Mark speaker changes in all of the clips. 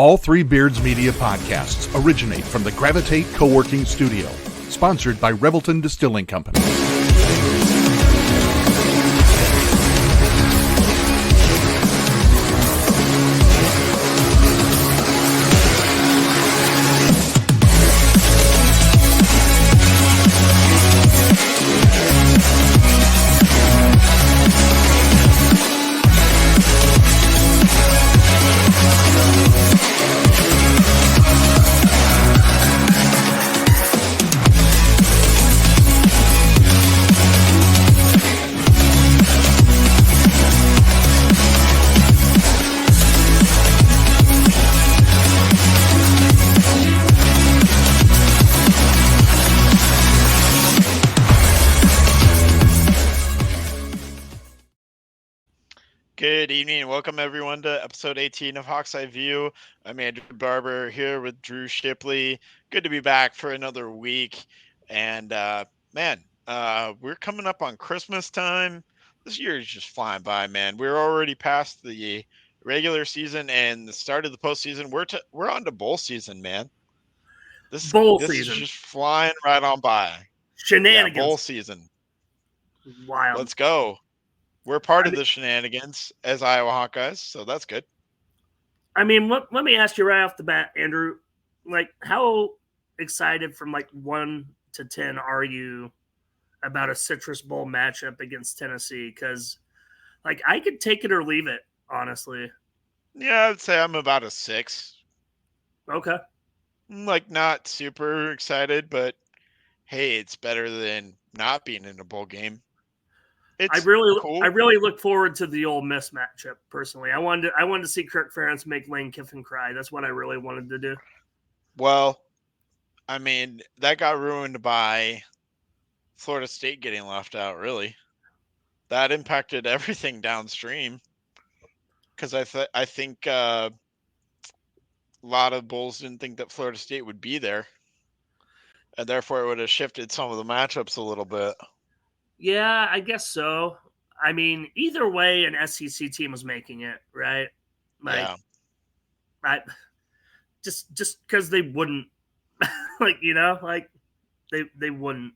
Speaker 1: All Three Beards Media podcasts originate from the Gravitate Co-working Studio, sponsored by Revelton Distilling Company.
Speaker 2: Good evening and welcome everyone to episode 18 of Hawk's Eye View. I'm Andrew Barber here with Drew Shipley. Good to be back for another week. And we're coming up on Christmas time. This year is just flying by, man. We're already past the regular season and the start of the postseason. We're on to bowl season, man. This is just flying right on by.
Speaker 3: Shenanigans.
Speaker 2: Yeah, bowl season.
Speaker 3: Wild.
Speaker 2: Let's go. We're part of the shenanigans as Iowa Hawkeyes, so that's good.
Speaker 3: I mean, let me ask you right off the bat, Andrew, like how excited from like 1 to 10 are you about a Citrus Bowl matchup against Tennessee? Because like I could take it or leave it, honestly.
Speaker 2: Yeah, I'd say I'm about a 6.
Speaker 3: Okay.
Speaker 2: Like not super excited, but hey, it's better than not being in a bowl game.
Speaker 3: I really look forward to the Ole Miss matchup personally. I wanted to see Kirk Ferentz make Lane Kiffin cry. That's what I really wanted to do.
Speaker 2: Well, I mean, that got ruined by Florida State getting left out, really. That impacted everything downstream. Because I think a lot of Bulls didn't think that Florida State would be there. And therefore it would have shifted some of the matchups a little bit.
Speaker 3: Yeah, I guess so. I mean, either way, an SEC team was making it, right? Like, yeah. Just because they wouldn't, like, you know, like they wouldn't.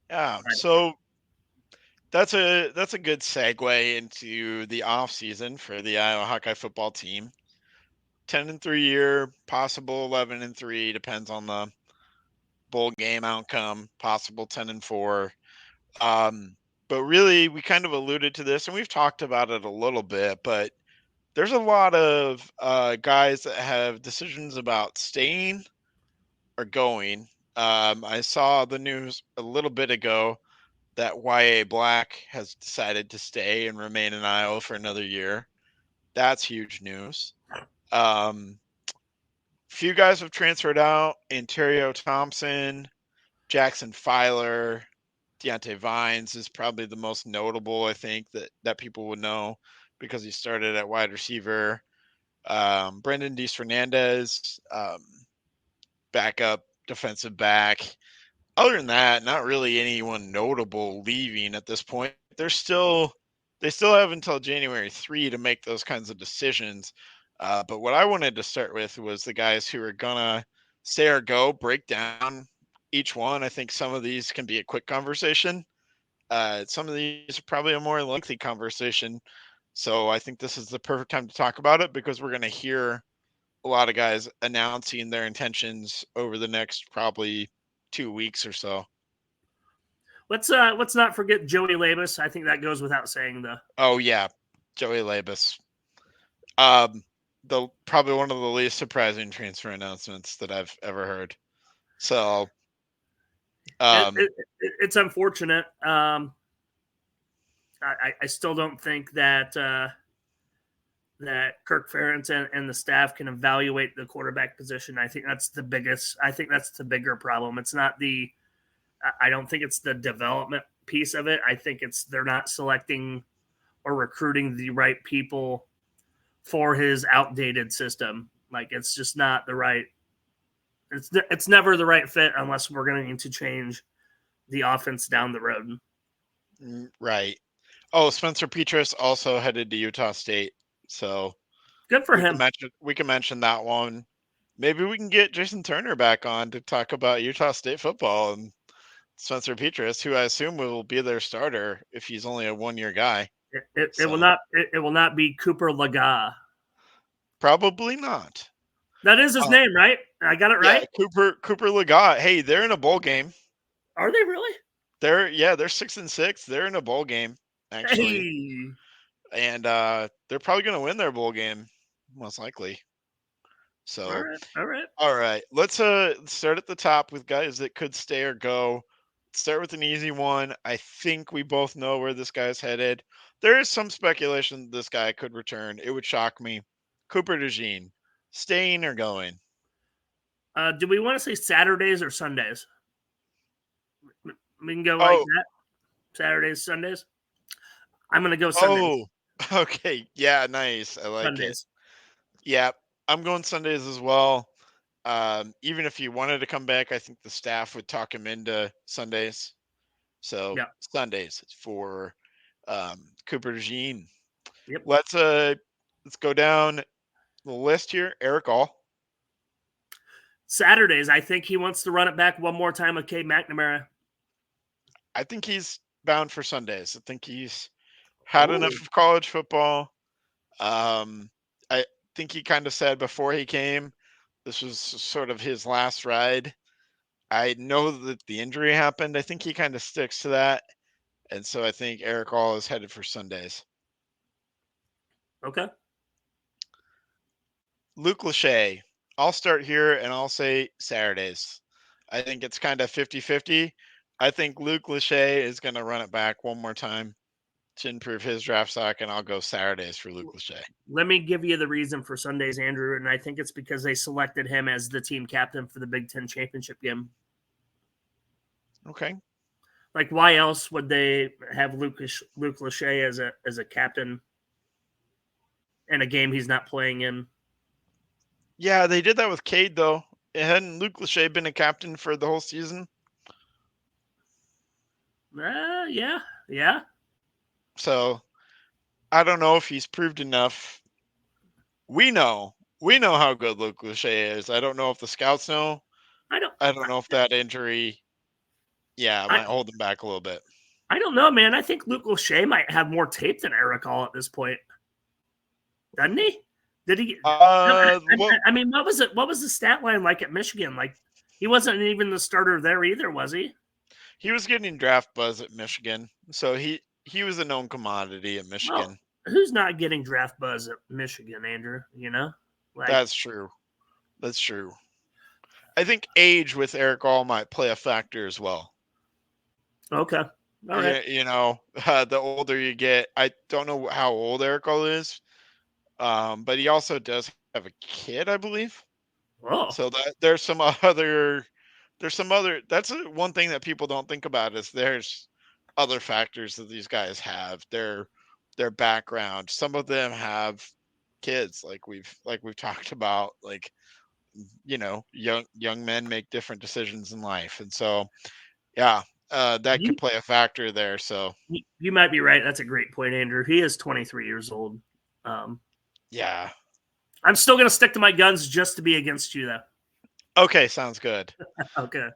Speaker 2: Yeah. So that's a good segue into the offseason for the Iowa Hawkeye football team. 10-3 year, possible 11-3, depends on the bowl game outcome, possible 10-4. But really, we kind of alluded to this, and we've talked about it a little bit, but there's a lot of guys that have decisions about staying or going. I saw the news a little bit ago that Y.A. Black has decided to stay and remain in Iowa for another year. That's huge news. Few guys have transferred out. Ontario Thompson, Jackson Filer, Deontay Vines is probably the most notable, I think, that people would know because he started at wide receiver. Brendan Dees Fernandez, backup defensive back. Other than that, not really anyone notable leaving at this point. They still have until January 3 to make those kinds of decisions. But what I wanted to start with was the guys who are gonna stay or go, break down each one. I think some of these can be a quick conversation. Some of these are probably a more lengthy conversation. So I think this is the perfect time to talk about it because we're going to hear a lot of guys announcing their intentions over the next probably 2 weeks or so.
Speaker 3: Let's not forget Joey Labus. I think that goes without saying, though.
Speaker 2: Oh yeah, Joey Labus. Probably one of the least surprising transfer announcements that I've ever heard. So
Speaker 3: it's unfortunate. I still don't think that that Kirk Ferentz and the staff can evaluate the quarterback position. I think that's the bigger problem. It's not I don't think it's the development piece of it. I think they're not selecting or recruiting the right people for his outdated system. Like it's just not the right. It's never the right fit unless we're going to change the offense down the road.
Speaker 2: Right. Oh, Spencer Petras also headed to Utah State. So
Speaker 3: Good for him.
Speaker 2: We can mention that one. Maybe we can get Jason Turner back on to talk about Utah State football and Spencer Petras, who I assume will be their starter if he's only a 1-year guy.
Speaker 3: It will not be Cooper Laga.
Speaker 2: Probably not.
Speaker 3: That is his name, right? I got it right.
Speaker 2: Yeah, Cooper Lagat. Hey, they're in a bowl game.
Speaker 3: Are they really?
Speaker 2: They're 6-6. They're in a bowl game actually, and they're probably going to win their bowl game, most likely. So,
Speaker 3: all
Speaker 2: right. Let's start at the top with guys that could stay or go. Start with an easy one. I think we both know where this guy's headed. There is some speculation this guy could return. It would shock me. Cooper DeJean, staying or going?
Speaker 3: Do we want to say Saturdays or Sundays? We can go like that. Saturdays, Sundays. I'm going to go Sundays.
Speaker 2: Oh, okay. Yeah, nice. I like
Speaker 3: Sundays.
Speaker 2: it. Yeah, I'm going Sundays as well. Even if he wanted to come back, I think the staff would talk him into Sundays. So Sundays for Cooper DeJean.
Speaker 3: Yep.
Speaker 2: Let's go down the list here. Eric All.
Speaker 3: Saturdays. I think he wants to run it back one more time with Cade McNamara.
Speaker 2: I think he's bound for Sundays. I think he's had enough of college football. I think he kind of said before he came, this was sort of his last ride. I know that the injury happened. I think he kind of sticks to that. And so I think Eric All is headed for Sundays.
Speaker 3: Okay.
Speaker 2: Luke Lachey. I'll start here and I'll say Saturdays. I think it's kind of 50-50. I think Luke Lachey is going to run it back one more time to improve his draft stock, and I'll go Saturdays for Luke Lachey.
Speaker 3: Let me give you the reason for Sundays, Andrew, and I think it's because they selected him as the team captain for the Big Ten championship game.
Speaker 2: Okay.
Speaker 3: Like, why else would they have Luke Lachey as a captain in a game he's not playing in?
Speaker 2: Yeah, they did that with Cade, though. Hadn't Luke Lachey been a captain for the whole season?
Speaker 3: Yeah.
Speaker 2: So, I don't know if he's proved enough. We know how good Luke Lachey is. I don't know if the scouts know. I don't know if that injury, might hold him back a little bit.
Speaker 3: I don't know, man. I think Luke Lachey might have more tape than Eric All at this point. Doesn't he? Did he? I mean, what was it? What was the stat line like at Michigan? Like, he wasn't even the starter there either, was he?
Speaker 2: He was getting draft buzz at Michigan, so he was a known commodity at Michigan.
Speaker 3: Well, who's not getting draft buzz at Michigan, Andrew? You know,
Speaker 2: that's true. That's true. I think age with Eric All might play a factor as well.
Speaker 3: Okay. All right.
Speaker 2: The older you get, I don't know how old Eric All is, but he also does have a kid, I believe.
Speaker 3: Oh.
Speaker 2: So there's some other. That's one thing that people don't think about is there's other factors that these guys have. Their background. Some of them have kids, like we've talked about. Like, young men make different decisions in life, and so that could play a factor there. So
Speaker 3: you might be right. That's a great point, Andrew. He is 23 years old.
Speaker 2: Yeah,
Speaker 3: I'm still gonna stick to my guns just to be against you, though.
Speaker 2: Okay, sounds good.
Speaker 3: Okay.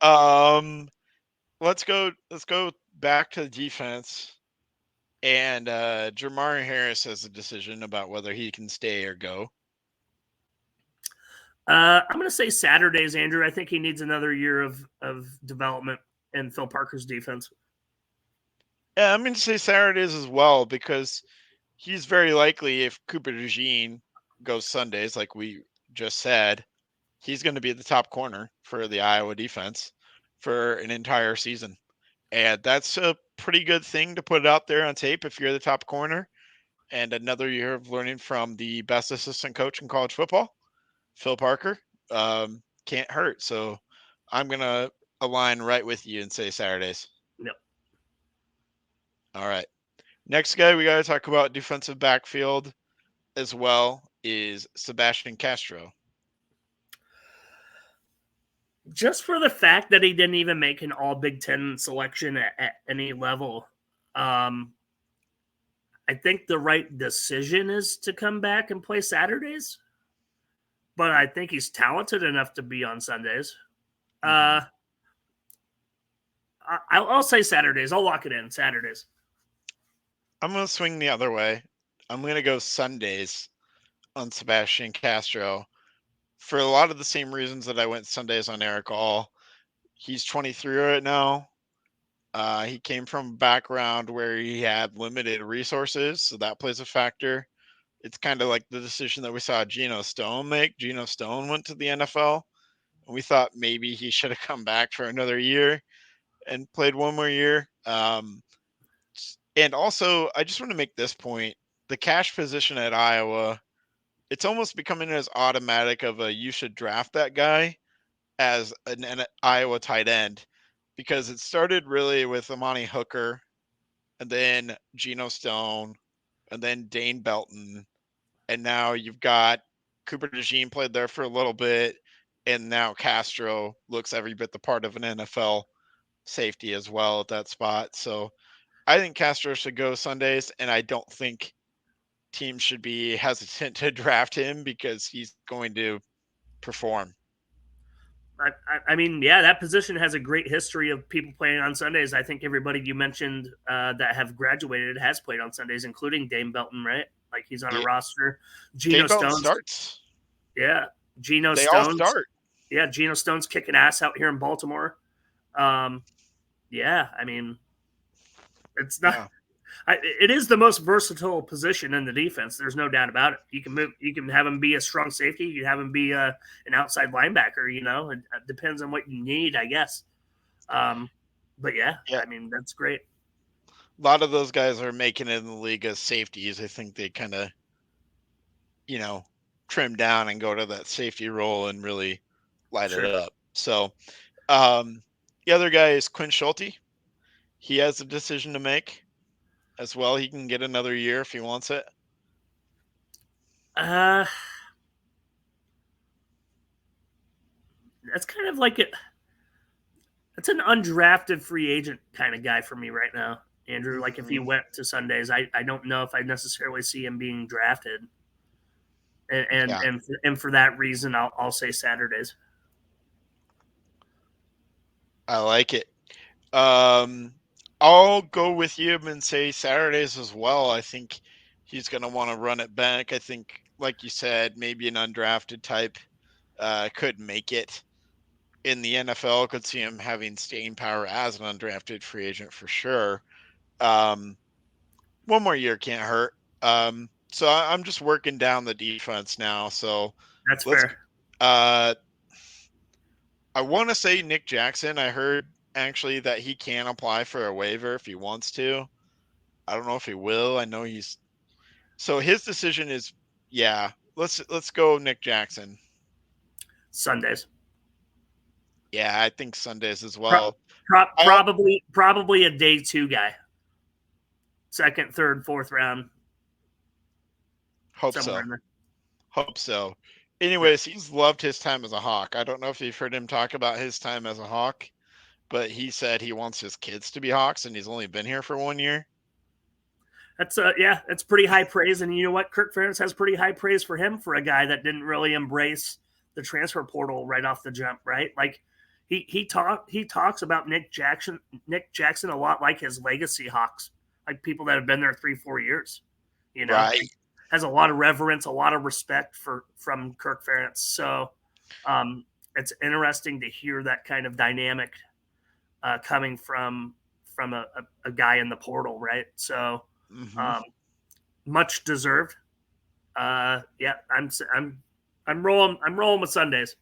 Speaker 2: Let's go back to the defense. And Jamari Harris has a decision about whether he can stay or go.
Speaker 3: I'm going to say Saturdays, Andrew. I think he needs another year of development in Phil Parker's defense.
Speaker 2: Yeah, I'm going to say Saturdays as well, because he's very likely, if Cooper DeJean goes Sundays, like we just said, he's going to be the top corner for the Iowa defense for an entire season. And that's a pretty good thing to put out there on tape if you're the top corner. And another year of learning from the best assistant coach in college football, Phil Parker, can't hurt. So I'm going to align right with you and say Saturdays.
Speaker 3: Yep.
Speaker 2: All right. Next guy we got to talk about defensive backfield as well is Sebastian Castro.
Speaker 3: Just for the fact that he didn't even make an all Big Ten selection at any level, I I think the right decision is to come back and play Saturdays, but I think he's talented enough to be on Sundays.
Speaker 2: Mhm.
Speaker 3: I'll say Saturdays. I'll lock it in. Saturdays.
Speaker 2: I'm going to swing the other way. I'm going to go Sundays on Sebastian Castro for a lot of the same reasons that I went Sundays on Eric All. He's 23 right now. He came from a background where he had limited resources, so that plays a factor. It's kind of like the decision that we saw Geno Stone make. Geno Stone went to the NFL, and we thought maybe he should have come back for another year and played one more year. And also, I just want to make this point. The cash position at Iowa, it's almost becoming as automatic of a you should draft that guy as an Iowa tight end, because it started really with Amani Hooker and then Geno Stone and then Dane Belton. And now you've got Cooper DeJean played there for a little bit. And now Castro looks every bit the part of an NFL safety as well at that spot. So I think Castro should go Sundays, and I don't think teams should be hesitant to draft him because he's going to perform.
Speaker 3: I mean, yeah, that position has a great history of people playing on Sundays. I think everybody you mentioned that have graduated has played on Sundays, including Dame Belton, right? Like he's on a roster. Geno
Speaker 2: Dane Belton
Speaker 3: Stones
Speaker 2: starts.
Speaker 3: Yeah, Geno
Speaker 2: They all
Speaker 3: Stones.
Speaker 2: start.
Speaker 3: Yeah, Geno Stone's kicking ass out here in Baltimore. Yeah, I mean, it's not.
Speaker 2: Yeah.
Speaker 3: It is the most versatile position in the defense. There's no doubt about it. You can move. You can have him be a strong safety. You can have him be an outside linebacker. You know, it depends on what you need, I guess. But yeah, I mean, that's great.
Speaker 2: A lot of those guys are making it in the league as safeties. I think they kind of, trim down and go to that safety role and really light it up. So, the other guy is Quinn Schulte. He has a decision to make as well. He can get another year if he wants it.
Speaker 3: That's kind of like it. That's an undrafted free agent kind of guy for me right now, Andrew. Like if he went to Sundays, I don't know if I necessarily see him being drafted. And for that reason, I'll say Saturdays.
Speaker 2: I like it. I'll go with you and say Saturdays as well. I think he's going to want to run it back. I think, like you said, maybe an undrafted type could make it in the NFL. Could see him having staying power as an undrafted free agent for sure. One more year can't hurt. So I'm just working down the defense now. So
Speaker 3: that's fair.
Speaker 2: I want to say Nick Jackson. I heard actually that he can apply for a waiver if he wants to. I don't know if he will. I know he's so his decision is let's go Nick Jackson.
Speaker 3: Sundays.
Speaker 2: Yeah, I think Sundays as well.
Speaker 3: Probably a day 2 guy. Second, third, fourth round.
Speaker 2: Hope so. Anyways, he's loved his time as a Hawk. I don't know if you've heard him talk about his time as a Hawk, but he said he wants his kids to be Hawks, and he's only been here for 1 year.
Speaker 3: That's pretty high praise. And you know what? Kirk Ferentz has pretty high praise for him for a guy that didn't really embrace the transfer portal right off the jump, right? Like he talks about Nick Jackson a lot like his legacy Hawks, like people that have been there 3-4 years, you know.
Speaker 2: Right.
Speaker 3: Has a lot of reverence, a lot of respect from Kirk Ferentz. So it's interesting to hear that kind of dynamic coming from a guy in the portal, right? So much deserved. I'm rolling with Sundays.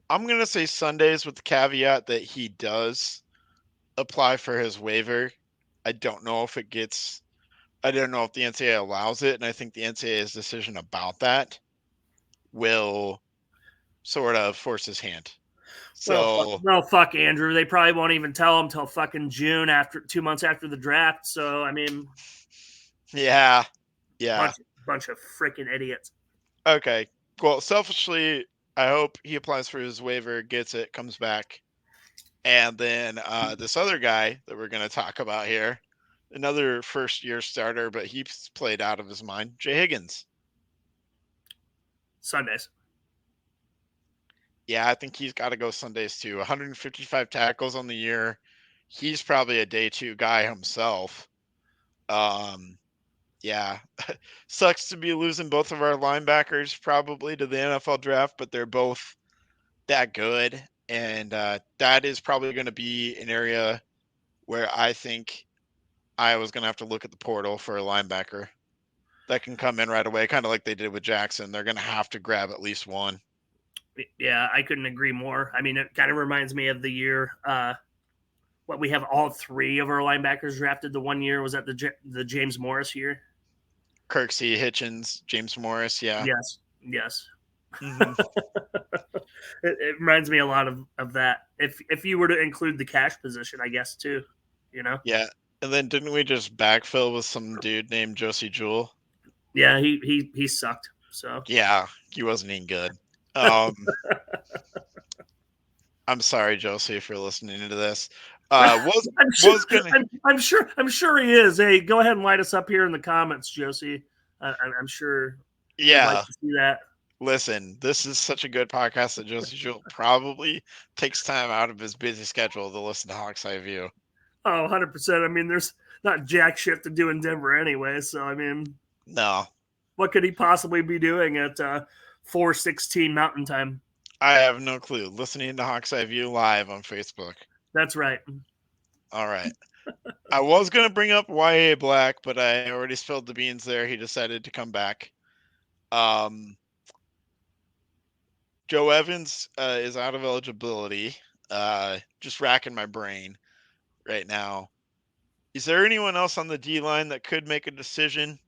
Speaker 2: I'm gonna say Sundays with the caveat that he does apply for his waiver. I don't know if the NCAA allows it, and I think the NCAA's decision about that will sort of force his hand. So,
Speaker 3: well, fuck Andrew. They probably won't even tell him till fucking June, after 2 months after the draft. So, I mean,
Speaker 2: yeah,
Speaker 3: bunch of freaking idiots.
Speaker 2: Okay, well, selfishly, I hope he applies for his waiver, gets it, comes back, and then this other guy that we're going to talk about here another first-year starter, but he's played out of his mind. Jay Higgins.
Speaker 3: Sundays.
Speaker 2: Yeah, I think he's got to go Sundays too. 155 tackles on the year. He's probably a day 2 guy himself. Yeah, sucks to be losing both of our linebackers probably to the NFL draft, but they're both that good. And that is probably going to be an area where I think I was going to have to look at the portal for a linebacker that can come in right away, kind of like they did with Jackson. They're going to have to grab at least one.
Speaker 3: Yeah, I couldn't agree more. I mean, it kind of reminds me of the year we have all 3 of our linebackers drafted the one year. Was that the James Morris year?
Speaker 2: Kirksey, Hitchens, James Morris, yeah.
Speaker 3: Yes.
Speaker 2: Mm-hmm.
Speaker 3: It reminds me a lot of that. If you were to include the cash position, I guess too,
Speaker 2: Yeah, and then didn't we just backfill with some dude named Josie Jewell?
Speaker 3: Yeah, he sucked. So
Speaker 2: yeah, he wasn't even good. I'm sorry, Josie, if you're listening to this. I'm
Speaker 3: sure he is. Hey, go ahead and light us up here in the comments, Josie. I'm sure.
Speaker 2: Yeah,
Speaker 3: you'd like to see that.
Speaker 2: Listen, this is such a good podcast that Josie Jewell probably takes time out of his busy schedule to listen to Hawks Eye View.
Speaker 3: Oh, 100%. I mean, there's not jack shit to do in Denver anyway. So, I mean,
Speaker 2: no.
Speaker 3: What could he possibly be doing at 4:16 Mountain Time?
Speaker 2: I have no clue. Listening to Hawks Eye View live on Facebook.
Speaker 3: That's right.
Speaker 2: All right. I was going to bring up Y.A. Black, but I already spilled the beans there. He decided to come back. Joe Evans is out of eligibility. Just racking my brain right now. Is there anyone else on the D line that could make a decision?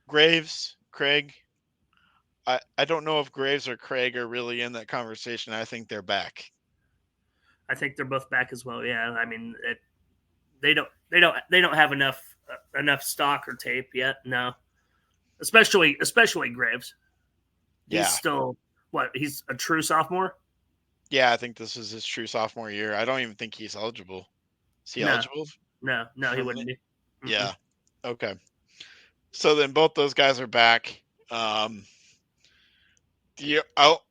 Speaker 2: Graves, Craig? I don't know if Graves or Craig are really in that conversation. I think they're back.
Speaker 3: I think they're both back as well. Yeah, I mean, they don't have enough stock or tape yet. No, especially Graves. He's still he's a true sophomore.
Speaker 2: Yeah, I think this is his true sophomore year. I don't even think he's eligible. Is he eligible?
Speaker 3: No, he wouldn't be.
Speaker 2: Mm-mm. Yeah. Okay. So then both those guys are back. The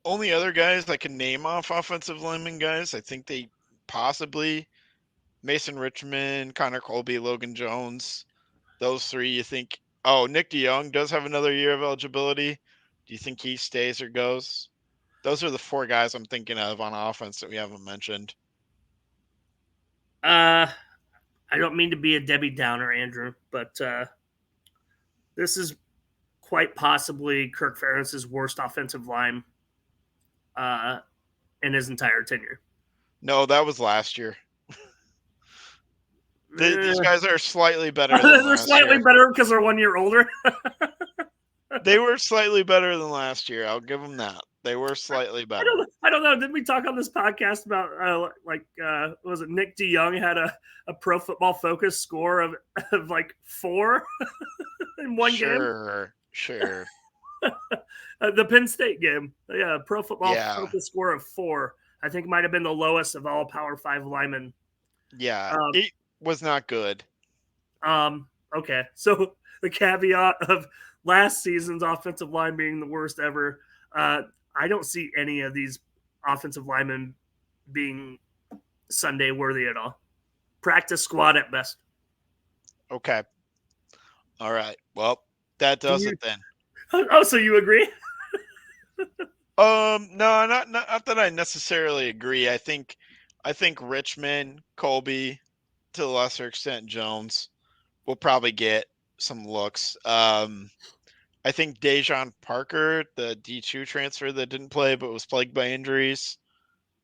Speaker 2: only other guys I can name off offensive lineman guys, I think they possibly Mason Richmond, Connor Colby, Logan Jones. Those 3, you think? Oh, Nick DeYoung does have another year of eligibility. Do you think he stays or goes? Those are the 4 guys I'm thinking of on offense that we haven't mentioned.
Speaker 3: I don't mean to be a Debbie Downer, Andrew, but this is quite possibly Kirk Ferentz's worst offensive line in his entire tenure.
Speaker 2: No, that was last year. These guys are slightly better than
Speaker 3: they're slightly better because they're 1 year older.
Speaker 2: They were slightly better than last year. I'll give them that. They were slightly better.
Speaker 3: I don't know. Didn't we talk on this podcast about was it Nick DeYoung had a Pro Football Focus score of like 4 in one game?
Speaker 2: Sure.
Speaker 3: The Penn State game. Yeah, Pro Football Focus score of 4. I think might have been the lowest of all Power 5 linemen.
Speaker 2: Yeah, it was not good.
Speaker 3: Okay, so the caveat of last season's offensive line being the worst ever, I don't see any of these offensive linemen being Sunday worthy at all. Practice squad at best.
Speaker 2: Okay. All right. Well, that does it then.
Speaker 3: Oh, so you agree?
Speaker 2: No, not that I necessarily agree. I think Richmond, Colby, to a lesser extent Jones, will probably get some looks. I think Dejon Parker, the D2 transfer that didn't play but was plagued by injuries,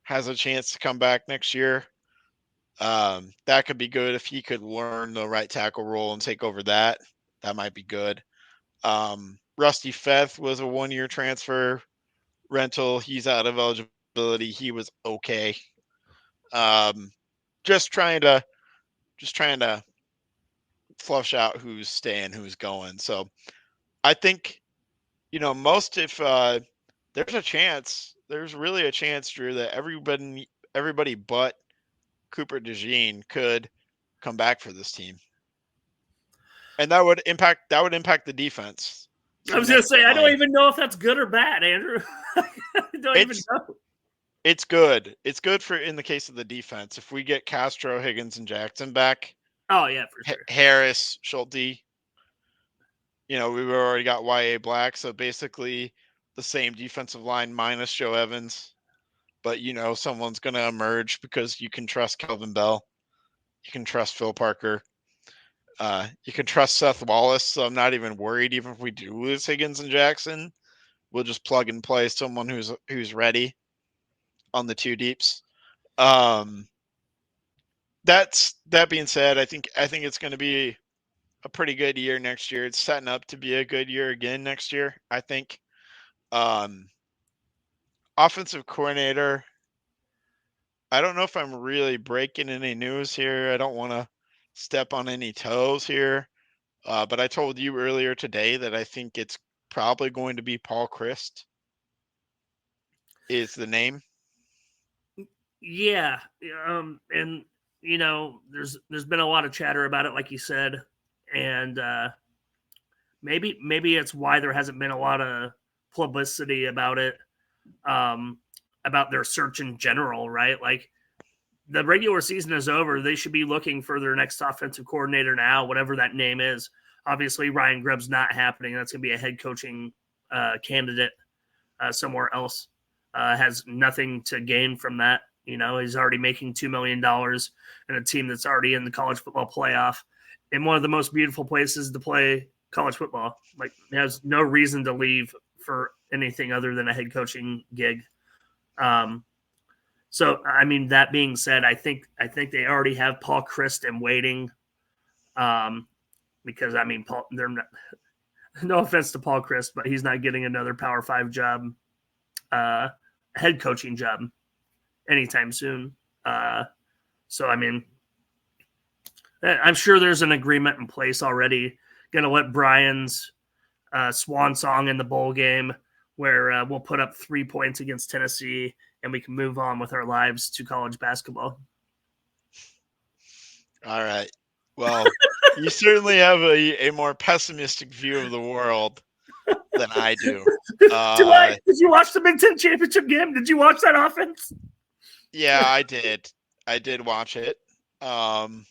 Speaker 2: has a chance to come back next year. That could be good if he could learn the right tackle role and take over that. That might be good. Rusty Feth was a 1-year transfer rental. He's out of eligibility. He was okay. Just trying to flush out who's staying, who's going. So I think, most if there's really a chance, Drew, that everybody but Cooper DeJean could come back for this team. And that would impact the defense.
Speaker 3: I was going to say, I don't
Speaker 2: significantly.
Speaker 3: even know if that's good or bad, Andrew. I don't even know.
Speaker 2: It's good. It's good for in the case of the defense. If we get Castro, Higgins, and Jackson back,
Speaker 3: Oh, yeah, for sure.
Speaker 2: Harris, Schulte, we've already got YA Black, so basically the same defensive line minus Joe Evans. But someone's going to emerge because you can trust Kelvin Bell, you can trust Phil Parker, you can trust Seth Wallace. So I'm not even worried. Even if we do lose Higgins and Jackson, we'll just plug and play someone who's ready on the two deeps. That being said, I think it's going to be a pretty good year next year. It's setting up to be a good year again next year, I think. Offensive coordinator, I don't know if I'm really breaking any news here. I don't want to step on any toes here. But I told you earlier today that I think it's probably going to be Paul Chryst is the name.
Speaker 3: Yeah. And there's been a lot of chatter about it, like you said, and maybe it's why there hasn't been a lot of publicity about it, about their search in general, right? Like, the regular season is over. They should be looking for their next offensive coordinator now, whatever that name is. Obviously, Ryan Grubb's not happening. That's going to be a head coaching candidate somewhere else. Has nothing to gain from that. He's already making $2 million in a team that's already in the college football playoff in one of the most beautiful places to play college football. Like, he has no reason to leave for anything other than a head coaching gig. So, I mean, that being said, I think they already have Paul Chryst in waiting, because I mean, they're not, no offense to Paul Chryst, but he's not getting another Power 5 job, head coaching job anytime soon. So, I mean, I'm sure there's an agreement in place already. Going to let Brian's swan song in the bowl game, where we'll put up 3 points against Tennessee and we can move on with our lives to college basketball.
Speaker 2: All right. Well, you certainly have a more pessimistic view of the world than I do.
Speaker 3: Did you watch the Big Ten championship game? Did you watch that offense?
Speaker 2: Yeah, I did. I did watch it. However,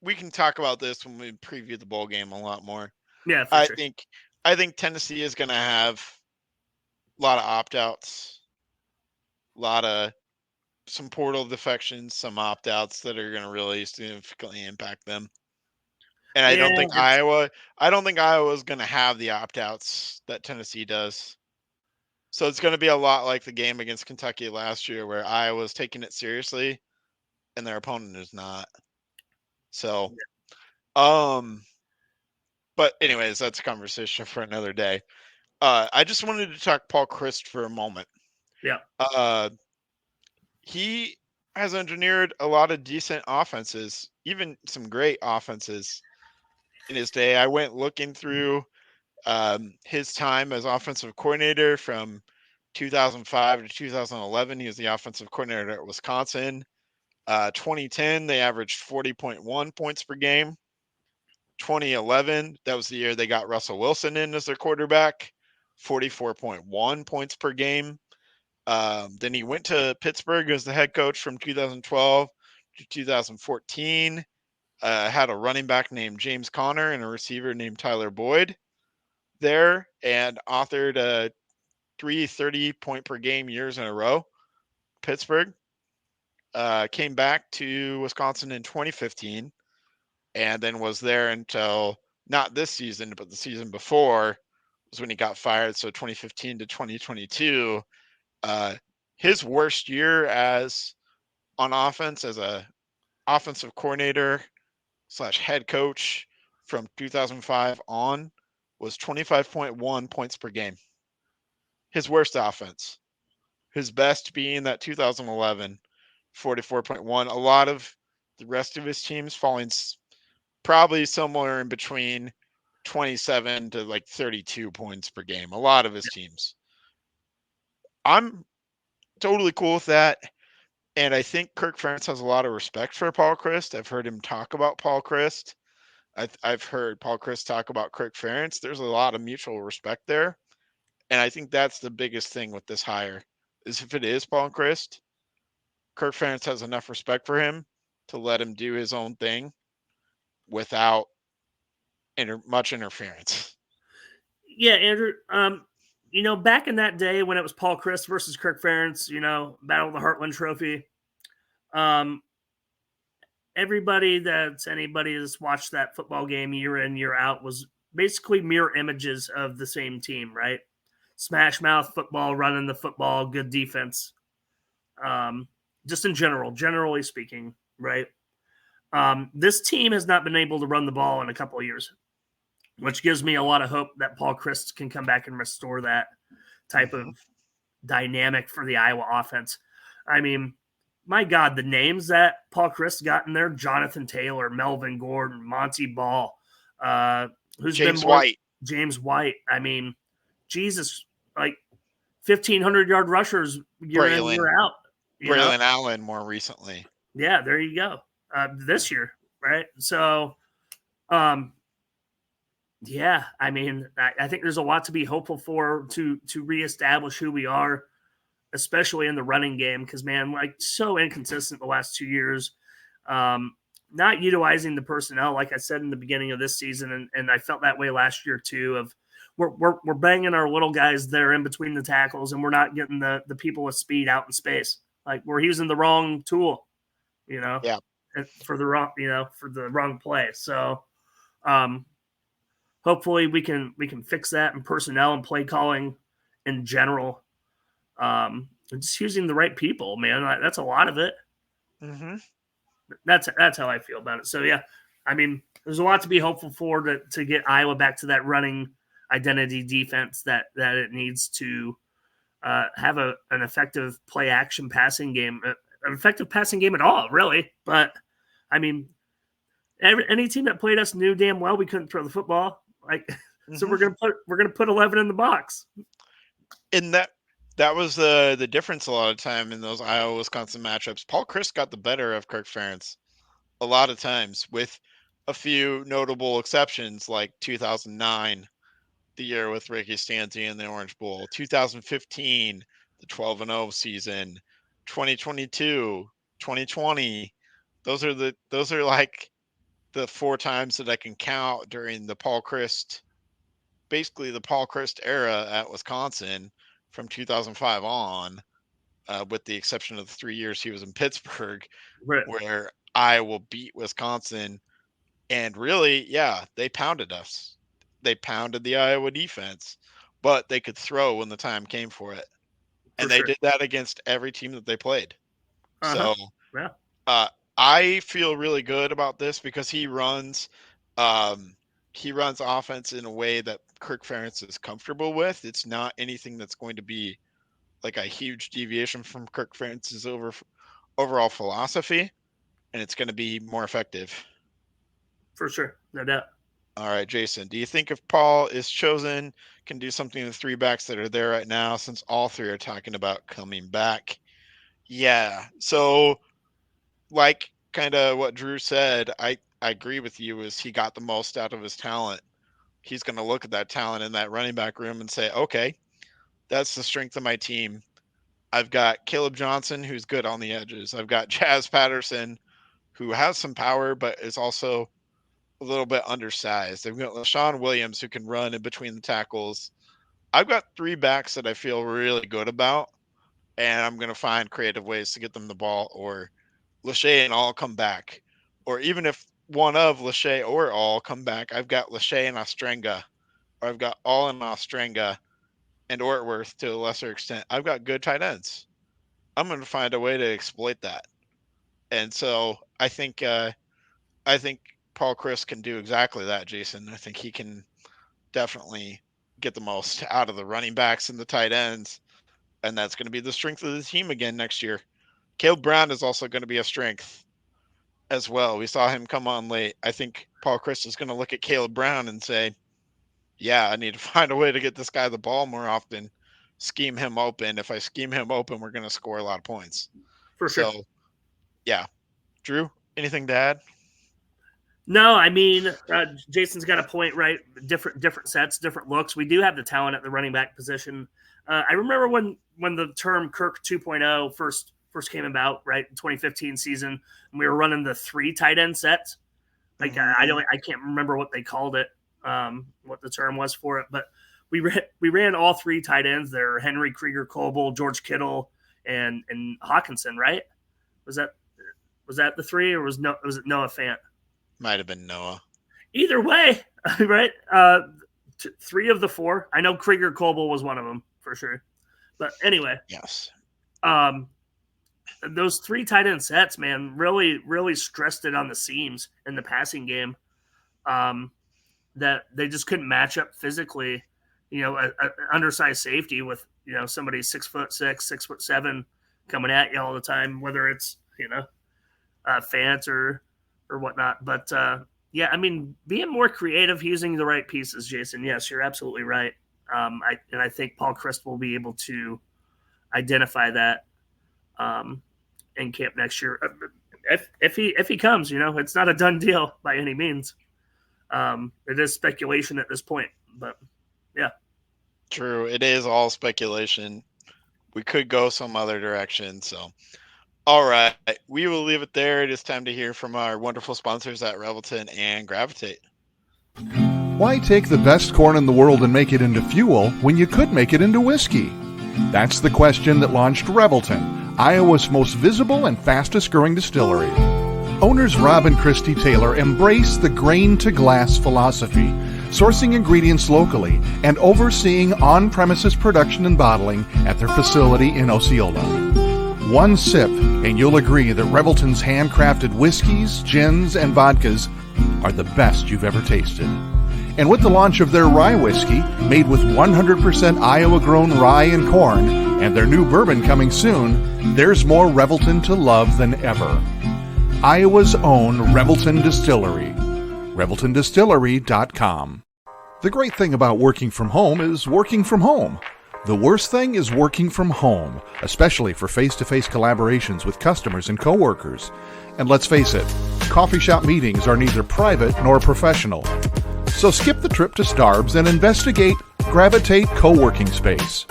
Speaker 2: we can talk about this when we preview the bowl game a lot more.
Speaker 3: Yeah, for sure.
Speaker 2: I think Tennessee is going to have a lot of opt-outs, some portal defections, some opt-outs that are going to really significantly impact them. And I don't think Iowa is going to have the opt-outs that Tennessee does. So it's going to be a lot like the game against Kentucky last year, where Iowa's taking it seriously and their opponent is not. So, but anyways, that's a conversation for another day. I just wanted to talk Paul Chryst for a moment.
Speaker 3: Yeah.
Speaker 2: He has engineered a lot of decent offenses, even some great offenses in his day. I went looking through his time as offensive coordinator from 2005 to 2011. He was the offensive coordinator at Wisconsin. 2010, they averaged 40.1 points per game. 2011, that was the year they got Russell Wilson in as their quarterback, 44.1 points per game. Then he went to Pittsburgh as the head coach from 2012 to 2014. Had a running back named James Conner and a receiver named Tyler Boyd there, and authored 3 30-point per game years in a row. Pittsburgh came back to Wisconsin in 2015, and then was there until not this season, but the season before was when he got fired. So 2015 to 2022. His worst year on offense as a offensive coordinator / head coach from 2005 on was 25.1 points per game. His worst offense. His best being that 2011 44.1. A lot of the rest of his teams falling probably somewhere in between 27 to like 32 points per game. A lot of his teams. I'm totally cool with that. And I think Kirk Ferentz has a lot of respect for Paul Chryst. I've heard him talk about Paul Chryst. I've heard Paul Chryst talk about Kirk Ferentz. There's a lot of mutual respect there. And I think that's the biggest thing with this hire is if it is Paul Chryst, Kirk Ferentz has enough respect for him to let him do his own thing without much interference.
Speaker 3: Yeah, Andrew. Back in that day when it was Paul Chryst versus Kirk Ferentz, Battle of the Heartland Trophy. Anybody that's watched that football game year in, year out was basically mirror images of the same team, right? Smash mouth football, running the football, good defense. Just in generally speaking, right? This team has not been able to run the ball in a couple of years, which gives me a lot of hope that Paul Chryst can come back and restore that type of dynamic for the Iowa offense. I mean, my God, the names that Paul Chryst got in there: Jonathan Taylor, Melvin Gordon, Monty Ball, James White. I mean, Jesus, like 1,500-yard rushers year in, year out.
Speaker 2: Braylon Allen more recently.
Speaker 3: Yeah, there you go. This year, right? So, yeah, I mean, I think there's a lot to be hopeful for to reestablish who we are, especially in the running game, because, man, like, so inconsistent the last 2 years. Not utilizing the personnel, like I said in the beginning of this season, and I felt that way last year too, of we're banging our little guys there in between the tackles, and we're not getting the people with speed out in space. Like, we're using the wrong tool,
Speaker 2: Yeah.
Speaker 3: for the wrong play. So, hopefully we can fix that in personnel and play calling in general. Just using the right people, man. That's a lot of it.
Speaker 2: Mm-hmm.
Speaker 3: That's how I feel about it. So yeah, I mean, there's a lot to be hopeful for to get Iowa back to that running identity defense that it needs to have an effective play action passing game, an effective passing game at all, really. But I mean, any team that played us knew damn well we couldn't throw the football. Like, so we're gonna put 11 in the box.
Speaker 2: And that was the difference a lot of time in those Iowa-Wisconsin matchups. Paul Chryst got the better of Kirk Ferentz a lot of times, with a few notable exceptions, like 2009, the year with Ricky Stanzi in the Orange Bowl, 2015, the 12-0 season, 2022, 2020. Those are like the 4 times that I can count during the Paul Chryst era at Wisconsin from 2005 on, with the exception of the 3 years he was in Pittsburgh,
Speaker 3: Right.
Speaker 2: where Iowa beat Wisconsin. And really, yeah, they pounded us. They pounded the Iowa defense, but they could throw when the time came for it. And they did that against every team that they played. So
Speaker 3: yeah.
Speaker 2: I feel really good about this because he runs offense in a way that Kirk Ferentz is comfortable with. It's not anything that's going to be like a huge deviation from Kirk Ferentz's overall philosophy, and it's going to be more effective.
Speaker 3: For sure, no doubt.
Speaker 2: All right, Jason, do you think if Paul is chosen, can do something to the 3 backs that are there right now, since all 3 are talking about coming back? Yeah. So, like kind of what Drew said, I agree with you, is he got the most out of his talent. He's going to look at that talent in that running back room and say, okay, that's the strength of my team. I've got Caleb Johnson, who's good on the edges. I've got Jazz Patterson, who has some power, but is also a little bit undersized. I've got LaShawn Williams, who can run in between the tackles. I've got 3 backs that I feel really good about, and I'm going to find creative ways to get them the ball, or Lachey and All come back. Or even if one of Lachey or All come back, I've got Lachey and Ostrenga, or I've got All and Ostrenga and Ortworth to a lesser extent. I've got good tight ends. I'm going to find a way to exploit that. And so I think Paul Chryst can do exactly that, Jason. I think he can definitely get the most out of the running backs and the tight ends, and that's going to be the strength of the team again next year. Caleb Brown is also going to be a strength as well. We saw him come on late. I think Paul Chryst is going to look at Caleb Brown and say, yeah, I need to find a way to get this guy the ball more often, scheme him open. If I scheme him open, we're going to score a lot of points.
Speaker 3: For sure.
Speaker 2: So, yeah. Drew, anything to add?
Speaker 3: No, I mean, Jason's got a point, right? Different sets, different looks. We do have the talent at the running back position. I remember when the term Kirk 2.0 first came about, right, in 2015 season, and we were running the 3 tight end sets. Like I can't remember what they called it, what the term was for it, but we ran all 3 tight ends there: Henry, Krieger, Coble, George Kittle, and Hawkinson. Right? Was that the 3, or was it Noah Fant?
Speaker 2: Might have been Noah.
Speaker 3: Either way, right? 3 of the 4. I know Krieger Coble was one of them for sure. But anyway,
Speaker 2: yes.
Speaker 3: Those 3 tight end sets, man, really, really stressed it on the seams in the passing game. That they just couldn't match up physically. You know, an undersized safety with somebody 6'6", 6'7" coming at you all the time, whether it's Fant or whatnot. But yeah, I mean, being more creative, using the right pieces, Jason. Yes, you're absolutely right. I think Paul Christ will be able to identify that in camp next year. If he comes, it's not a done deal by any means. It is speculation at this point, but yeah.
Speaker 2: True. It is all speculation. We could go some other direction. So, all right, we will leave it there. It is time to hear from our wonderful sponsors at Revelton and Gravitate.
Speaker 1: Why take the best corn in the world and make it into fuel when you could make it into whiskey? That's the question that launched Revelton, Iowa's most visible and fastest growing distillery. Owners Rob and Christy Taylor embrace the grain-to-glass philosophy, sourcing ingredients locally and overseeing on-premises production and bottling at their facility in Osceola. One sip, and you'll agree that Revelton's handcrafted whiskeys, gins, and vodkas are the best you've ever tasted. And with the launch of their rye whiskey, made with 100% Iowa-grown rye and corn, and their new bourbon coming soon, there's more Revelton to love than ever. Iowa's own Revelton Distillery. ReveltonDistillery.com. The great thing about working from home is working from home. The worst thing is working from home, especially for face-to-face collaborations with customers and coworkers. And let's face it, coffee shop meetings are neither private nor professional. So skip the trip to Starbs and investigate Gravitate Co-working Space.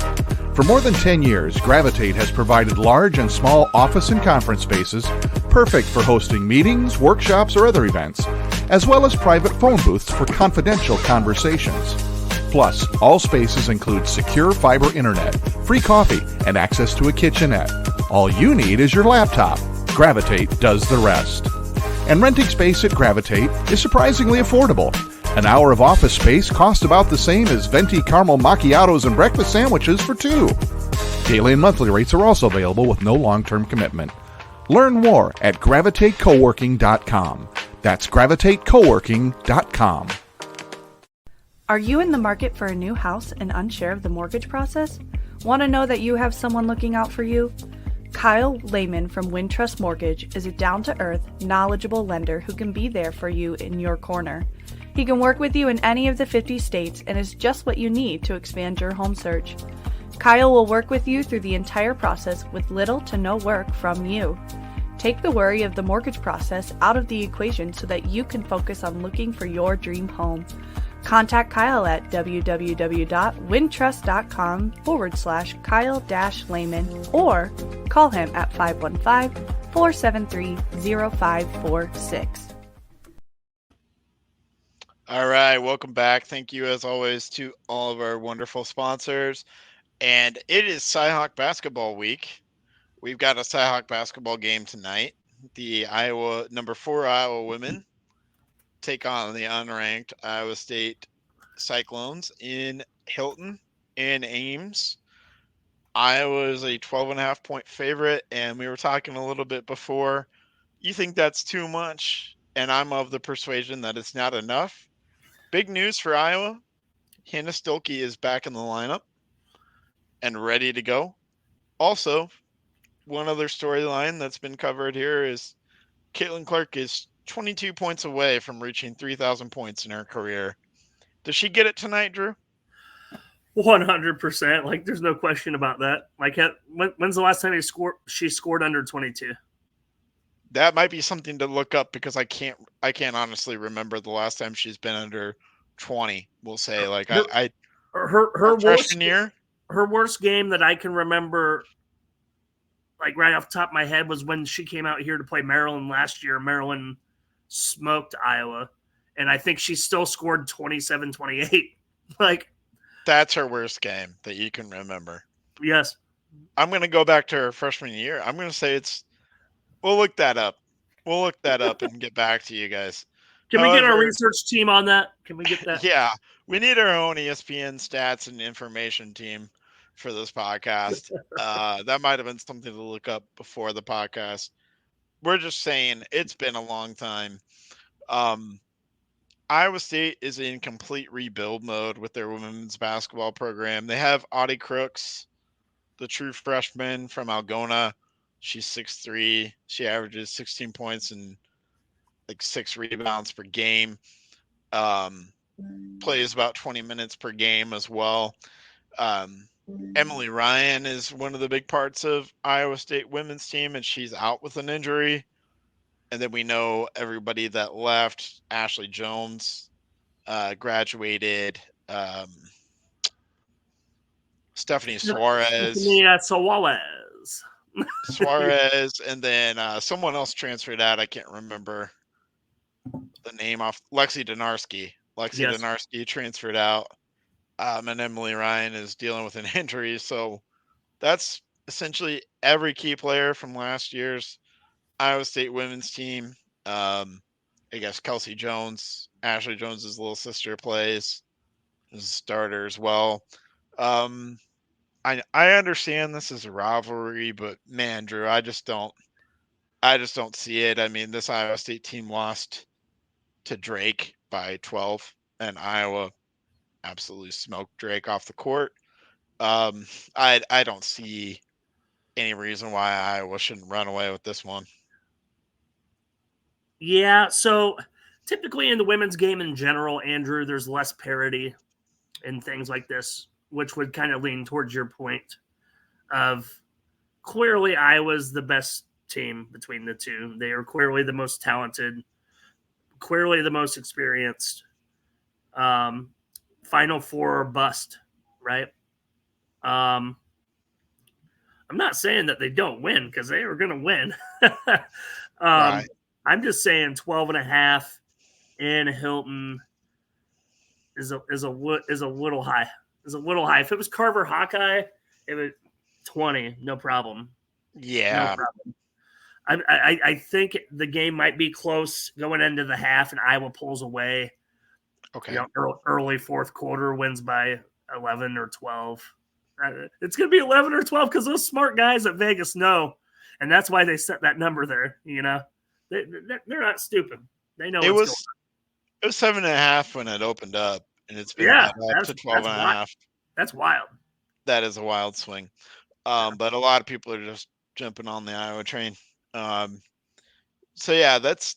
Speaker 1: For more than 10 years, Gravitate has provided large and small office and conference spaces perfect for hosting meetings, workshops, or other events, as well as private phone booths for confidential conversations. Plus, all spaces include secure fiber internet, free coffee, and access to a kitchenette. All you need is your laptop. Gravitate does the rest. And renting space at Gravitate is surprisingly affordable. An hour of office space costs about the same as venti caramel macchiatos and breakfast sandwiches for 2. Daily and monthly rates are also available with no long-term commitment. Learn more at gravitatecoworking.com. That's gravitatecoworking.com.
Speaker 4: Are you in the market for a new house and unsure of the mortgage process? Want to know that you have someone looking out for you? Kyle Lehman from Wintrust Mortgage is a down-to-earth, knowledgeable lender who can be there for you in your corner. He can work with you in any of the 50 states and is just what you need to expand your home search. Kyle will work with you through the entire process with little to no work from you. Take the worry of the mortgage process out of the equation so that you can focus on looking for your dream home. Contact Kyle at www.wintrust.com/Kyle-Lehman or call him at 515-473-0546.
Speaker 2: All right, welcome back. Thank you, as always, to all of our wonderful sponsors. And it is CyHawk Basketball week. We've got a CyHawk basketball game tonight. The number 4 Iowa women take on the unranked Iowa State Cyclones in Hilton and Ames. Iowa is a 12.5-point favorite, and we were talking a little bit before. You think that's too much, and I'm of the persuasion that it's not enough. Big news for Iowa. Hannah Stolke is back in the lineup and ready to go. Also, one other storyline that's been covered here is Caitlin Clark is 22 points away from reaching 3,000 points in her career. Does she get it tonight, Drew?
Speaker 3: 100%. Like, there's no question about that. Like, when's the last time she scored under 22?
Speaker 2: That might be something to look up because I can't honestly remember the last time she's been under 20. We'll say like
Speaker 3: her
Speaker 2: her freshman year.
Speaker 3: Her worst game that I can remember, like right off the top of my head, was when she came out here to play Maryland last year. Maryland smoked Iowa, and I think she still scored 27, 28. Like,
Speaker 2: that's her worst game that you can remember.
Speaker 3: Yes.
Speaker 2: I'm going to go back to her freshman year. I'm going to say we'll look that up. We'll look that up and get back to you guys.
Speaker 3: Can we get our research team on that? Can we get that?
Speaker 2: Yeah, we need our own ESPN stats and information team for this podcast. That might have been something to look up before the podcast. We're just saying it's been a long time. Iowa State is in complete rebuild mode with their women's basketball program. They have Audie Crooks, the true freshman from Algona. She's 6'3". She averages 16 points and like 6 rebounds per game. Plays about 20 minutes per game as well. Emily Ryan is one of the big parts of Iowa State women's team, and she's out with an injury. And then we know everybody that left. Ashley Jones graduated. Stephanie Suarez.
Speaker 3: Yeah,
Speaker 2: Suarez, and then someone else transferred out. I can't remember the name off. Lexi Donarski. Donarski transferred out. And Emily Ryan is dealing with an injury. So that's essentially every key player from last year's Iowa State women's team. I guess Kelsey Jones, Ashley Jones's little sister, plays as a starter as well. I understand this is a rivalry, but man, Drew, I just don't see it. I mean, this Iowa State team lost to Drake by 12, and Iowa absolutely smoked Drake off the court. I don't see any reason why Iowa shouldn't run away with this one.
Speaker 3: Yeah, so typically in the women's game in general, Andrew, there's less parity in things like this, which would kind of lean towards your point of clearly Iowa's the best team between the two. They are clearly the most talented, clearly the most experienced. Final Four or bust, right? I'm not saying that they don't win because they are going to win.
Speaker 2: Right.
Speaker 3: I'm just saying 12.5 in Hilton is a little high. Is a little high. If it was Carver Hawkeye, it would 20, no problem.
Speaker 2: Yeah.
Speaker 3: No problem. I think the game might be close going into the half, and Iowa pulls away.
Speaker 2: Okay.
Speaker 3: You know, early fourth quarter, wins by 11 or 12. It's going to be 11 or 12 because those smart guys at Vegas know, and that's why they set that number there. You know, they're not stupid. They know
Speaker 2: it was 7.5 when it opened up, and it's been up to 12.5.
Speaker 3: That's wild.
Speaker 2: That is a wild swing. But a lot of people are just jumping on the Iowa train. So yeah, that's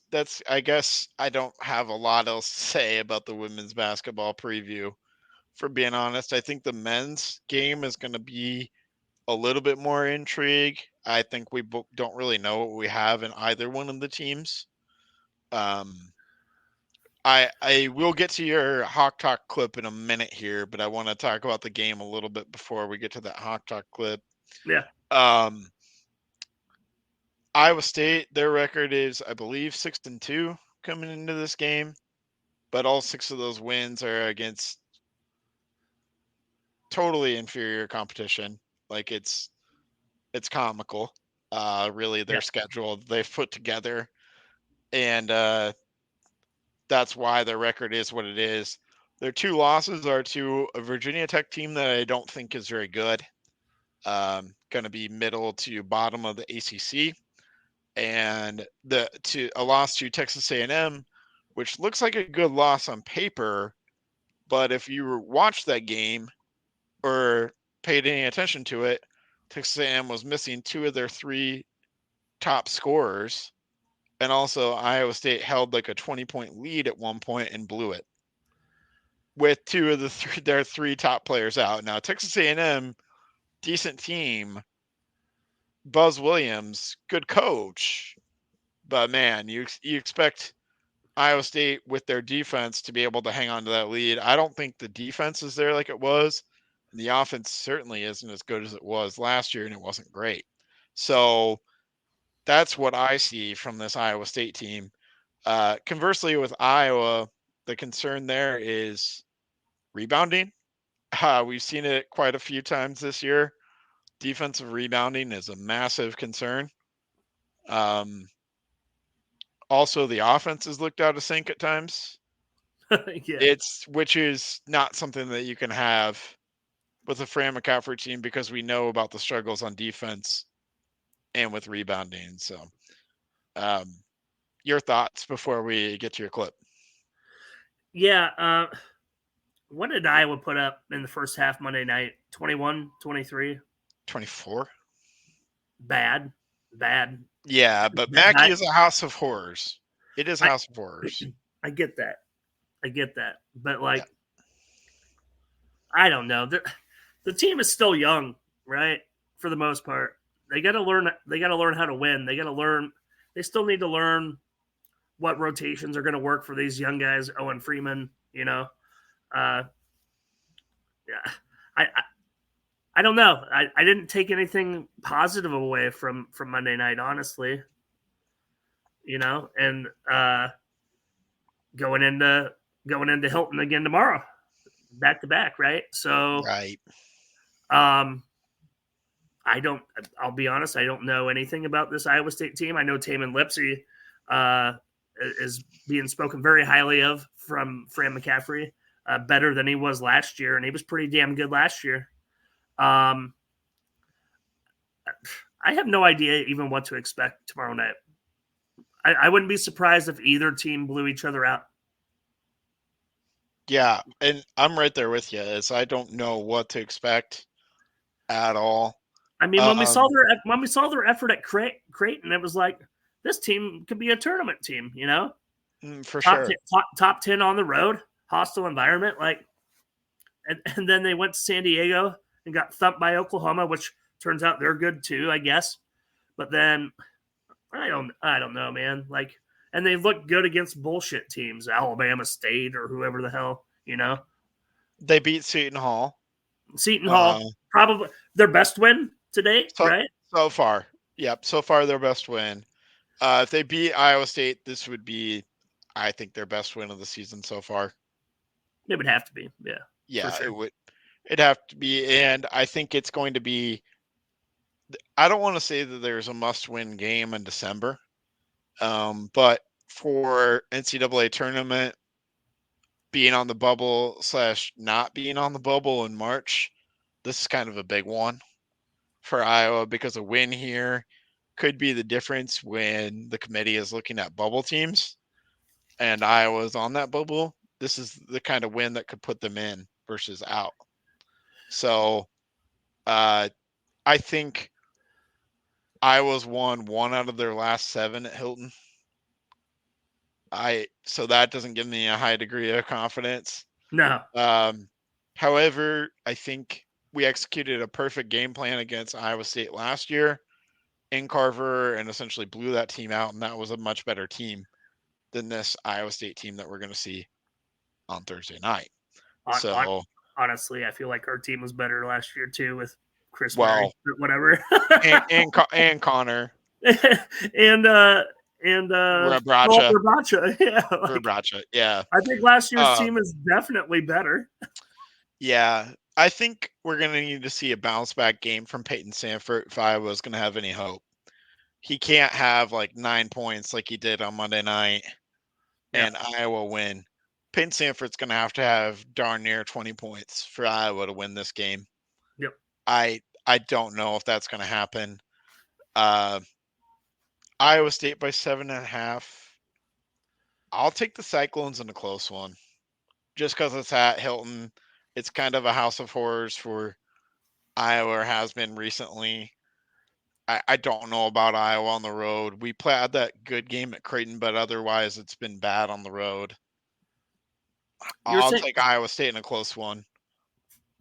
Speaker 2: I guess I don't have a lot else to say about the women's basketball preview. For being honest, I think the men's game is going to be a little bit more intrigue. I think we don't really know what we have in either one of the teams. I will get to your Hawk Talk clip in a minute here, but I want to talk about the game a little bit before we get to that Hawk Talk clip.
Speaker 3: Yeah.
Speaker 2: Iowa State, their record is, I believe, 6-2 coming into this game, but all 6 of those wins are against totally inferior competition. Like it's comical. Really, their schedule they've put together, and that's why their record is what it is. Their 2 losses are to a Virginia Tech team that I don't think is very good. Going to be middle to bottom of the ACC. And a loss to Texas A&M, which looks like a good loss on paper, but if you watched that game or paid any attention to it, Texas A&M was missing 2 of their 3 top scorers, and also Iowa State held like a 20-point lead at one point and blew it with 2 of their 3 top players out. Now Texas A&M, decent team. Buzz Williams, good coach, But man, you expect Iowa State with their defense to be able to hang on to that lead. I don't think the defense is there like it was. The offense certainly isn't as good as it was last year, and it wasn't great. So that's what I see from this Iowa State team. Conversely, with Iowa, the concern there is rebounding. We've seen it quite a few times this year. Defensive rebounding is a massive concern. Also, the offense has looked out of sync at times.
Speaker 3: Yeah.
Speaker 2: Which is not something that you can have with a Fran McCaffrey team, because we know about the struggles on defense and with rebounding. So, your thoughts before we get to your clip?
Speaker 3: Yeah. What did Iowa put up in the first half Monday night? 21, 23?
Speaker 2: 24?
Speaker 3: Bad.
Speaker 2: Yeah, but Mackey is a house of horrors. It is a house of horrors.
Speaker 3: I get that. But like, I don't know. The team is still young, right? For the most part, they got to learn how to win. They still need to learn what rotations are going to work for these young guys. Owen Freeman, yeah. I don't know. I didn't take anything positive away from Monday night, honestly. And going into Hilton again tomorrow, back to back, right? So,
Speaker 2: right.
Speaker 3: I'll be honest, I don't know anything about this Iowa State team. I know Taman Lipsey is being spoken very highly of from Fran McCaffrey, better than he was last year, and he was pretty damn good last year. I have no idea even what to expect tomorrow night. I wouldn't be surprised if either team blew each other out.
Speaker 2: Yeah, and I'm right there with you, as I don't know what to expect at all.
Speaker 3: I mean, when we saw their effort at Creighton, it was like, this team could be a tournament team,
Speaker 2: For sure.
Speaker 3: Top 10 on the road, hostile environment, like, and then they went to San Diego and got thumped by Oklahoma, which turns out they're good too, I guess. But then I don't know, man. Like, and they look good against bullshit teams, Alabama State or whoever the hell,
Speaker 2: They beat Seton Hall.
Speaker 3: Probably their best win today, right?
Speaker 2: So far. Yep. So far, their best win. If they beat Iowa State, this would be, I think, their best win of the season so far.
Speaker 3: It would have to be. Yeah.
Speaker 2: Yeah,
Speaker 3: sure.
Speaker 2: it would. It'd have to be. And I think it's going to be, I don't want to say that there's a must-win game in December. But for NCAA tournament, being on the bubble / not being on the bubble in March, this is kind of a big one for Iowa, because a win here could be the difference when the committee is looking at bubble teams and Iowa's on that bubble. This is the kind of win that could put them in versus out. So I think Iowa's won 1 out of their last 7 at Hilton. So that doesn't give me a high degree of confidence.
Speaker 3: No.
Speaker 2: However, I think we executed a perfect game plan against Iowa State last year in Carver and essentially blew that team out. And that was a much better team than this Iowa State team that we're going to see on Thursday night.
Speaker 3: Honestly, I feel like our team was better last year too, with Chris
Speaker 2: Well,
Speaker 3: Murray, whatever,
Speaker 2: and Connor
Speaker 3: and
Speaker 2: Rabracha.
Speaker 3: Yeah,
Speaker 2: Rabracha. Yeah.
Speaker 3: I think last year's team is definitely better.
Speaker 2: Yeah, I think we're going to need to see a bounce back game from Peyton Sandfort if Iowa's going to have any hope. He can't have like 9 points like he did on Monday night and Iowa win. Peyton Sanfort's going to have darn near 20 points for Iowa to win this game.
Speaker 3: Yep.
Speaker 2: I don't know if that's going to happen. Iowa State by 7.5. I'll take the Cyclones in a close one, just because it's at Hilton. It's kind of a house of horrors for Iowa, or has been recently. I don't know about Iowa on the road. We had that good game at Creighton, but otherwise it's been bad on the road. I'll take Iowa State in a close one.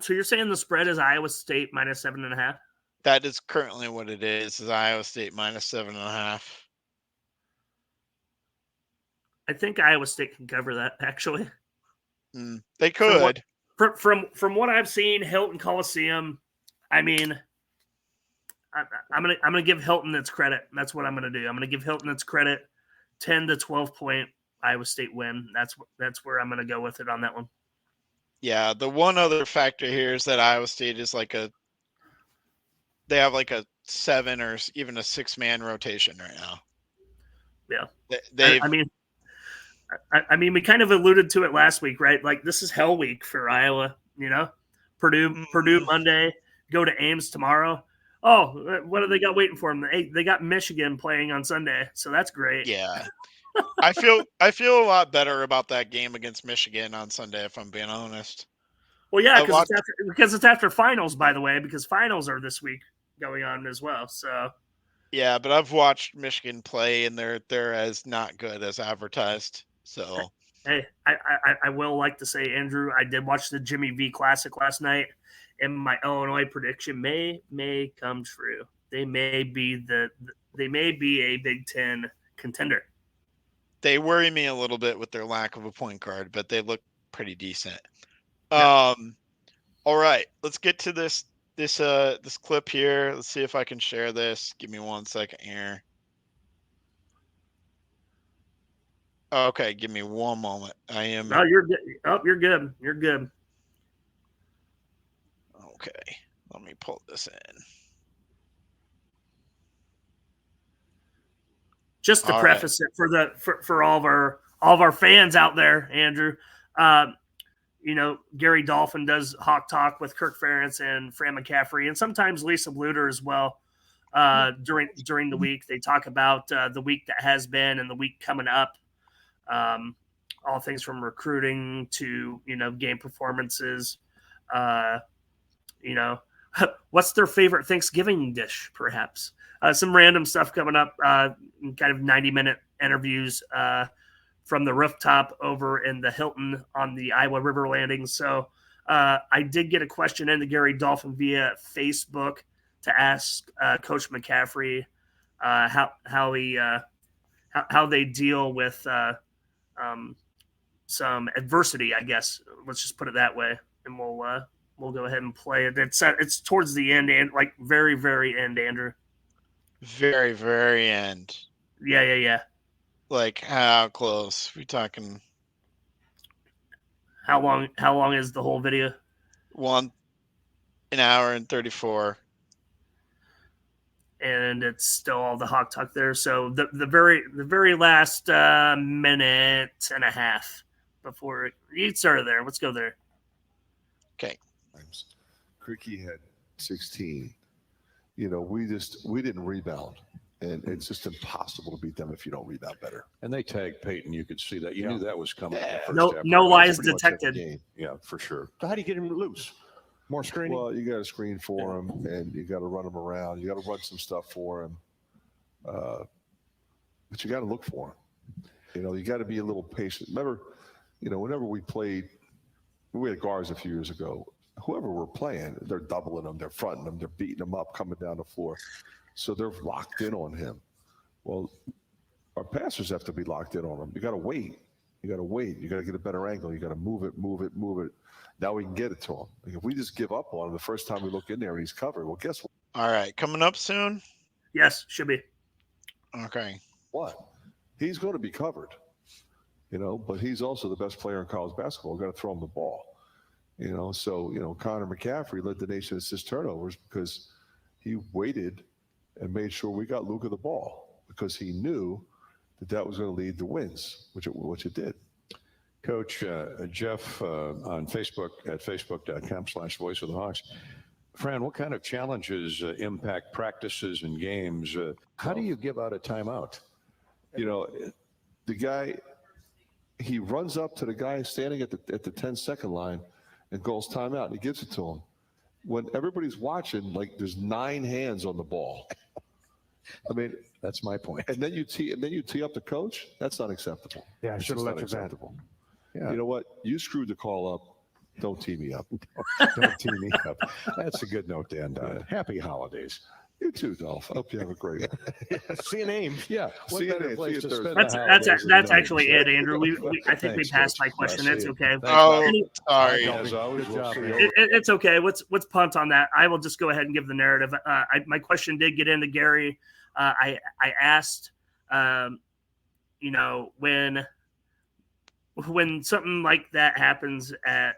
Speaker 3: So you're saying the spread is Iowa State minus 7.5?
Speaker 2: That is currently what it is Iowa State minus 7.5.
Speaker 3: I think Iowa State can cover that, actually.
Speaker 2: They could.
Speaker 3: From what I've seen, Hilton Coliseum, I mean, I'm gonna give Hilton its credit. That's what I'm gonna do. I'm gonna give Hilton its credit. 10 to 12 point Iowa State win. That's where I'm gonna go with it on that one.
Speaker 2: Yeah, the one other factor here is that Iowa State is they have like a 7 or even a 6-man rotation right now.
Speaker 3: Yeah, I mean, we kind of alluded to it last week, right? Like, this is hell week for Iowa. Purdue Monday, go to Ames tomorrow. Oh, what do they got waiting for them? They got Michigan playing on Sunday, so that's great.
Speaker 2: Yeah, I feel a lot better about that game against Michigan on Sunday, if I'm being honest.
Speaker 3: Well, yeah, because it's after finals, by the way, because finals are this week going on as well. So
Speaker 2: yeah, but I've watched Michigan play, and they're as not good as advertised. So
Speaker 3: hey, I will like to say, Andrew, I did watch the Jimmy V Classic last night, and my Illinois prediction may come true. They may be a Big Ten contender.
Speaker 2: They worry me a little bit with their lack of a point guard, but they look pretty decent.
Speaker 3: Yeah.
Speaker 2: All right, let's get to this clip here. Let's see if I can share this. Give me 1 second here. Okay, give me one moment. I am.
Speaker 3: No, you're good. Oh, you're good. You're good.
Speaker 2: Okay, let me pull this in.
Speaker 3: Just to preface it for all of our fans out there, Andrew, Gary Dolphin does Hawk Talk with Kirk Ferentz and Fran McCaffrey, and sometimes Lisa Bluter as well. During the week, they talk about the week that has been and the week coming up. All things from recruiting to game performances. What's their favorite Thanksgiving dish, perhaps? Some random stuff coming up, kind of 90-minute interviews from the rooftop over in the Hilton on the Iowa River Landing. So I did get a question into Gary Dolphin via Facebook to ask Coach McCaffrey how they deal with some adversity, I guess. Let's just put it that way, and we'll go ahead and play it. It's towards the end, and like very, very end, Andrew.
Speaker 2: Very, very end.
Speaker 3: Yeah.
Speaker 2: Like how close? We talking?
Speaker 3: How long is the whole video?
Speaker 2: 1 hour and 34.
Speaker 3: And it's still all the Hawk Talk there. So the very last minute and a half before you started there. Let's go there.
Speaker 2: Okay.
Speaker 5: Cricky had 16. We didn't rebound. And it's just impossible to beat them if you don't rebound better.
Speaker 6: And they tagged Peyton. You could see that. You knew that was coming.
Speaker 3: No lies detected.
Speaker 5: Yeah, for sure.
Speaker 6: So how do you get him loose? More screening?
Speaker 5: Well, you got to screen for him, and you got to run him around. You got to run some stuff for him. But you got to look for him. You got to be a little patient. Remember, whenever we had guards a few years ago. Whoever we're playing, they're doubling them, they're fronting them, they're beating them up, coming down the floor. So they're locked in on him. Well, our passers have to be locked in on him. You got to wait. You got to get a better angle. You got to move it. Now we can get it to him. Like if we just give up on him the first time we look in there and he's covered, well, guess what?
Speaker 2: All right, coming up soon?
Speaker 3: Yes, should be.
Speaker 2: Okay.
Speaker 5: What? He's going to be covered, but he's also the best player in college basketball. We've got to throw him the ball. So Connor McCaffrey led the nation assist turnovers because he waited and made sure we got Luka the ball because he knew that was going to lead to wins, which it did.
Speaker 6: Coach Jeff on Facebook at facebook.com/Voice of the Hawks. Fran, what kind of challenges impact practices and games? How do you give out a timeout?
Speaker 5: The guy, he runs up to the guy standing at the 10-second line and goes timeout, and he gives it to him. When everybody's watching, like there's 9 hands on the ball. I mean,
Speaker 6: that's my point.
Speaker 5: And then you tee up the coach. That's unacceptable.
Speaker 6: Yeah, I should have left
Speaker 5: it.
Speaker 6: Yeah.
Speaker 5: You know what? You screwed the call up. Don't tee me up.
Speaker 6: Don't tee me up. That's a good note to end on. Happy holidays.
Speaker 5: You too, Dolph. I hope you have a great one.
Speaker 6: See an aim. Yeah. What
Speaker 5: See you
Speaker 6: better
Speaker 5: then.
Speaker 6: place
Speaker 5: See you
Speaker 6: to
Speaker 5: Thursday.
Speaker 6: spend
Speaker 3: That's
Speaker 6: the
Speaker 3: that's
Speaker 6: holidays
Speaker 3: that's
Speaker 6: than
Speaker 3: actually
Speaker 6: Ames?
Speaker 3: it, Andrew. I think we
Speaker 6: Thanks,
Speaker 3: passed
Speaker 6: Coach.
Speaker 3: my question.
Speaker 6: See
Speaker 3: It's
Speaker 6: you.
Speaker 3: okay.
Speaker 6: Thanks,
Speaker 2: Oh,
Speaker 6: Bobby.
Speaker 2: sorry.
Speaker 6: As always,
Speaker 5: Good
Speaker 6: we'll
Speaker 5: job,
Speaker 6: see
Speaker 5: man.
Speaker 6: you.
Speaker 3: It's okay. Let's punt on that. I will just go ahead and give the narrative. My question did get into Gary. I asked, when something like that happens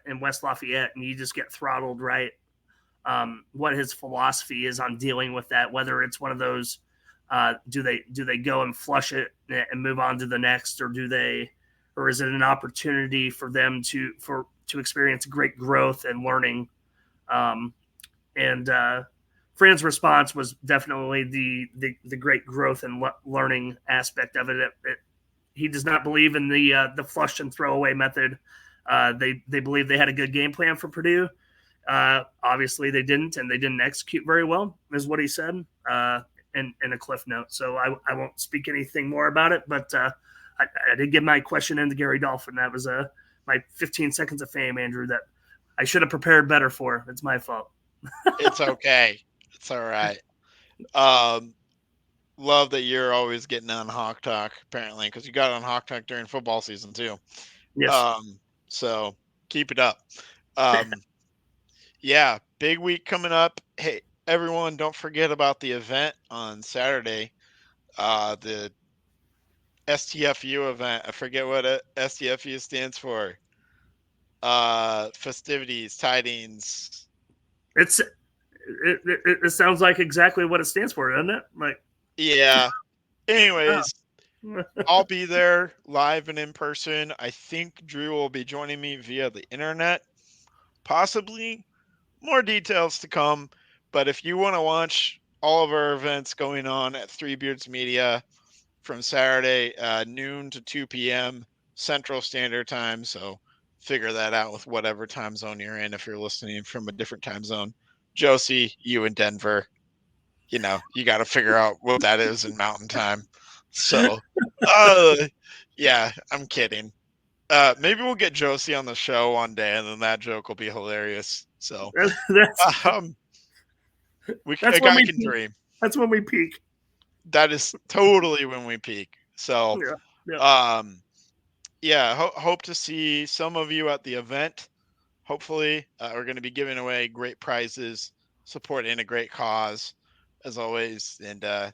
Speaker 3: in West Lafayette and you just get throttled, right? What his philosophy is on dealing with that, whether it's one of those, do they go and flush it and move on to the next, or is it an opportunity for them to experience great growth and learning? And Fran's response was definitely the great growth and learning aspect of it. He does not believe in the flush and throw away method. They believe they had a good game plan for Purdue. Obviously they didn't, and they didn't execute very well, is what he said in a cliff note. So I won't speak anything more about it, but I did give my question into Gary Dolphin. That was my 15 seconds of fame, Andrew, that I should have prepared better for. It's my fault.
Speaker 2: It's okay. It's all right. Love that you're always getting on Hawk Talk, apparently, because you got on Hawk Talk during football season too.
Speaker 3: Yes.
Speaker 2: So keep it up. Yeah, big week coming up. Hey, everyone, don't forget about the event on Saturday. The STFU event. I forget what STFU stands for. Festivities, tidings.
Speaker 3: It sounds like exactly what it stands for, doesn't it? Like,
Speaker 2: yeah. Anyways, I'll be there live and in person. I think Drew will be joining me via the internet. Possibly more details to come. But if you want to watch all of our events going on at Three Beards Media from Saturday, noon to 2 p.m. Central Standard Time. So figure that out with whatever time zone you're in. If you're listening from a different time zone, Josie, you in Denver, you got to figure out what that is in Mountain Time. So, yeah, I'm kidding. Maybe we'll get Josie on the show one day, and then that joke will be hilarious. So, a guy can dream.
Speaker 3: That's when we peak.
Speaker 2: That is totally when we peak. So, hope to see some of you at the event. Hopefully, we're going to be giving away great prizes, supporting a great cause, as always, and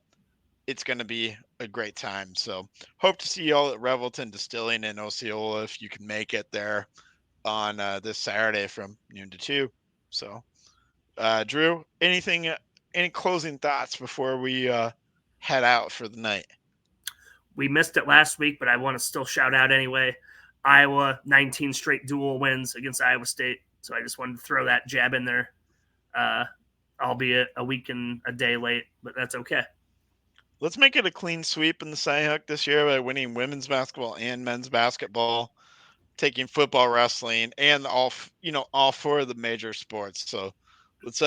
Speaker 2: it's going to be a great time. So, hope to see you all at Revelton Distilling in Osceola if you can make it there on this Saturday from noon to 2. So, Drew, any closing thoughts before we head out for the night?
Speaker 3: We missed it last week, but I want to still shout out anyway. Iowa, 19 straight dual wins against Iowa State. So I just wanted to throw that jab in there, albeit a week and a day late, but that's okay.
Speaker 2: Let's make it a clean sweep in the CyHawk this year by winning women's basketball and men's basketball, taking football, wrestling, and all four of the major sports. So let's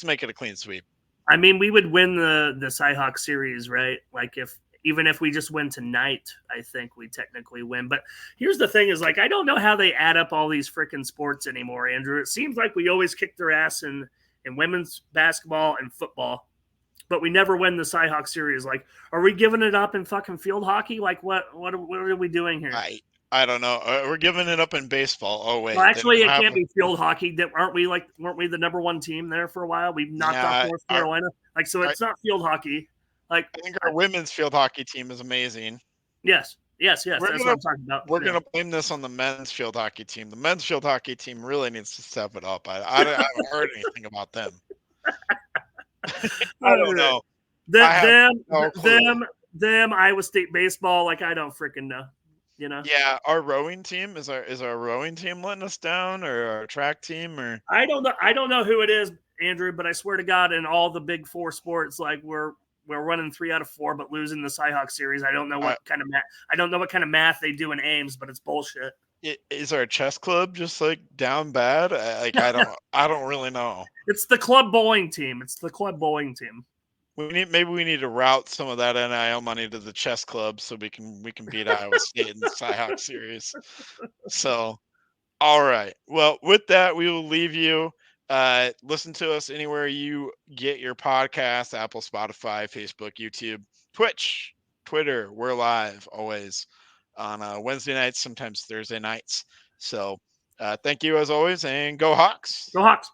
Speaker 2: make it a clean sweep.
Speaker 3: I mean, we would win the CyHawk series, right? Like even if we just win tonight, I think we technically win. But here's the thing is, like, I don't know how they add up all these freaking sports anymore, Andrew. It seems like we always kick their ass in women's basketball and football, but we never win the CyHawk series. Like, are we giving it up in fucking field hockey? Like, what are we doing here?
Speaker 2: I don't know. We're giving it up in baseball. Oh, wait.
Speaker 3: Well, actually, it can't be field hockey. Weren't we the number one team there for a while? We knocked off North Carolina. It's not field hockey. Like,
Speaker 2: I think our women's field hockey team is amazing.
Speaker 3: Yes. That's what I'm talking about.
Speaker 2: We're going to blame this on the men's field hockey team. The men's field hockey team really needs to step it up. I haven't heard anything about them. I don't know.
Speaker 3: Them Iowa State baseball. Like, I don't freaking know.
Speaker 2: Yeah, our rowing team is our rowing team letting us down, or our track team, or
Speaker 3: I don't know who it is, Andrew, but I swear to God, in all the big four sports, like we're running 3 out of 4, but losing the CyHawk series. I don't know what kind of math they do in Ames, but it's bullshit.
Speaker 2: Is our chess club just like down bad? I don't really know.
Speaker 3: It's the club bowling team.
Speaker 2: Maybe we need to route some of that NIL money to the chess club so we can beat Iowa State in the CyHawk series. So, all right. Well, with that, we will leave you. Listen to us anywhere you get your podcast: Apple, Spotify, Facebook, YouTube, Twitch, Twitter. We're live always on Wednesday nights, sometimes Thursday nights. So thank you as always, and go Hawks.
Speaker 3: Go Hawks.